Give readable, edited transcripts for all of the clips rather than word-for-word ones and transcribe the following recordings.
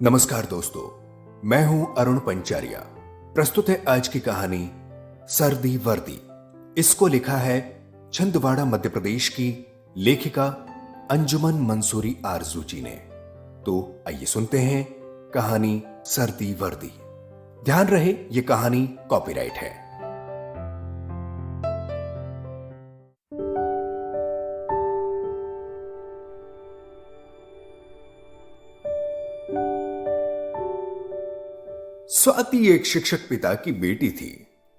नमस्कार दोस्तों, मैं हूं अरुण पंचारिया। प्रस्तुत है आज की कहानी सर्दी वर्दी। इसको लिखा है छिंदवाड़ा मध्य प्रदेश की लेखिका अंजुमन मंसूरी आरजू जी ने। तो आइए सुनते हैं कहानी सर्दी वर्दी। ध्यान रहे ये कहानी कॉपीराइट है। स्वाति एक शिक्षक पिता की बेटी थी,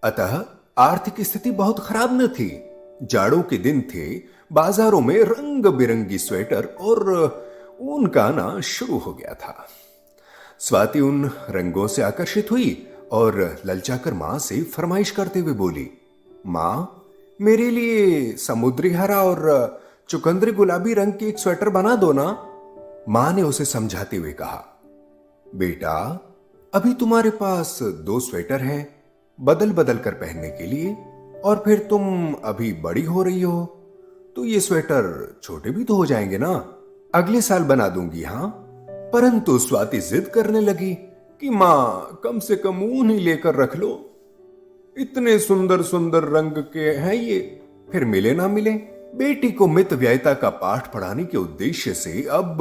अतः आर्थिक स्थिति बहुत खराब न थी। जाड़ों के दिन थे, बाजारों में रंग बिरंगी स्वेटर और ऊन का आना शुरू हो गया था। स्वाति उन रंगों से आकर्षित हुई और ललचाकर मां से फरमाइश करते हुए बोली, मां, मेरे लिए समुद्री हरा और चुकंदरी गुलाबी रंग की एक स्वेटर बना दो ना। मां ने उसे समझाते हुए कहा, बेटा, अभी तुम्हारे पास 2 स्वेटर हैं बदल बदल कर पहनने के लिए, और फिर तुम अभी बड़ी हो रही हो तो ये स्वेटर छोटे भी तो हो जाएंगे ना। अगले साल बना दूंगी। हाँ। परंतु स्वाति जिद करने लगी कि मां, कम से कम ऊन ही लेकर रख लो। इतने सुंदर सुंदर रंग के हैं ये, फिर मिले ना मिले। बेटी को मित व्ययता का पाठ पढ़ाने के उद्देश्य से अब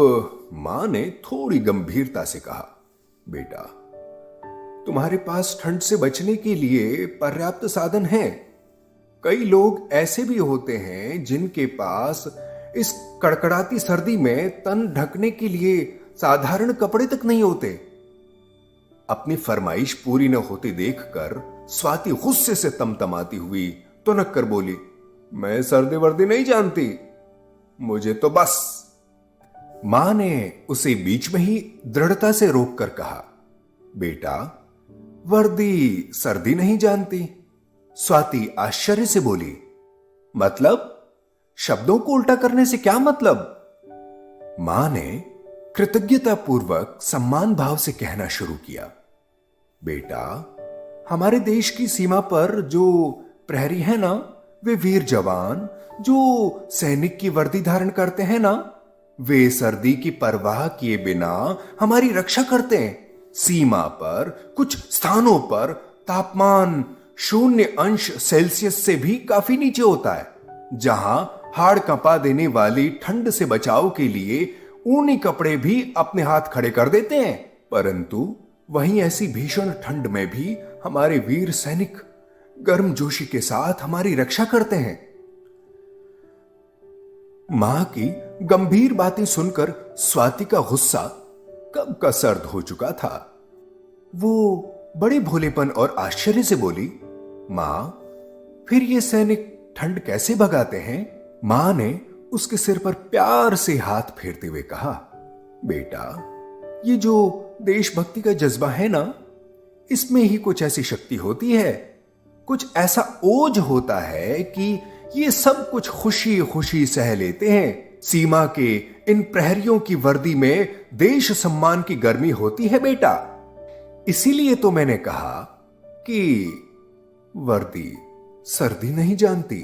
मां ने थोड़ी गंभीरता से कहा, बेटा, तुम्हारे पास ठंड से बचने के लिए पर्याप्त साधन हैं। कई लोग ऐसे भी होते हैं जिनके पास इस कड़कड़ाती सर्दी में तन ढकने के लिए साधारण कपड़े तक नहीं होते। अपनी फरमाइश पूरी न होते देखकर स्वाति गुस्से से तमतमाती हुई तुनक कर बोली, मैं सर्दी वर्दी नहीं जानती, मुझे तो बस। मां ने उसे बीच में ही दृढ़ता से रोककर कहा, बेटा, वर्दी सर्दी नहीं जानती। स्वाति आश्चर्य से बोली, मतलब? शब्दों को उल्टा करने से क्या मतलब? मां ने कृतज्ञतापूर्वक सम्मान भाव से कहना शुरू किया, बेटा, हमारे देश की सीमा पर जो प्रहरी है ना, वे वीर जवान जो सैनिक की वर्दी धारण करते हैं ना, वे सर्दी की परवाह किए बिना हमारी रक्षा करते हैं। सीमा पर कुछ स्थानों पर तापमान 0 अंश से भी काफी नीचे होता है, जहां हाड़ कंपा देने वाली ठंड से बचाव के लिए ऊनी कपड़े भी अपने हाथ खड़े कर देते हैं। परंतु वहीं ऐसी भीषण ठंड में भी हमारे वीर सैनिक गर्मजोशी के साथ हमारी रक्षा करते हैं। मां की गंभीर बातें सुनकर स्वाति का गुस्सा कब का सर्द हो चुका था। वो बड़े भोलेपन और आश्चर्य से बोली, मां, फिर ये सैनिक ठंड कैसे भगाते हैं? मां ने उसके सिर पर प्यार से हाथ फेरते हुए कहा, बेटा, ये जो देशभक्ति का जज्बा है ना, इसमें ही कुछ ऐसी शक्ति होती है, कुछ ऐसा ओज होता है कि ये सब कुछ खुशी खुशी सह लेते हैं। सीमा के इन प्रहरियों की वर्दी में देश सम्मान की गर्मी होती है बेटा। इसीलिए तो मैंने कहा कि वर्दी सर्दी नहीं जानती।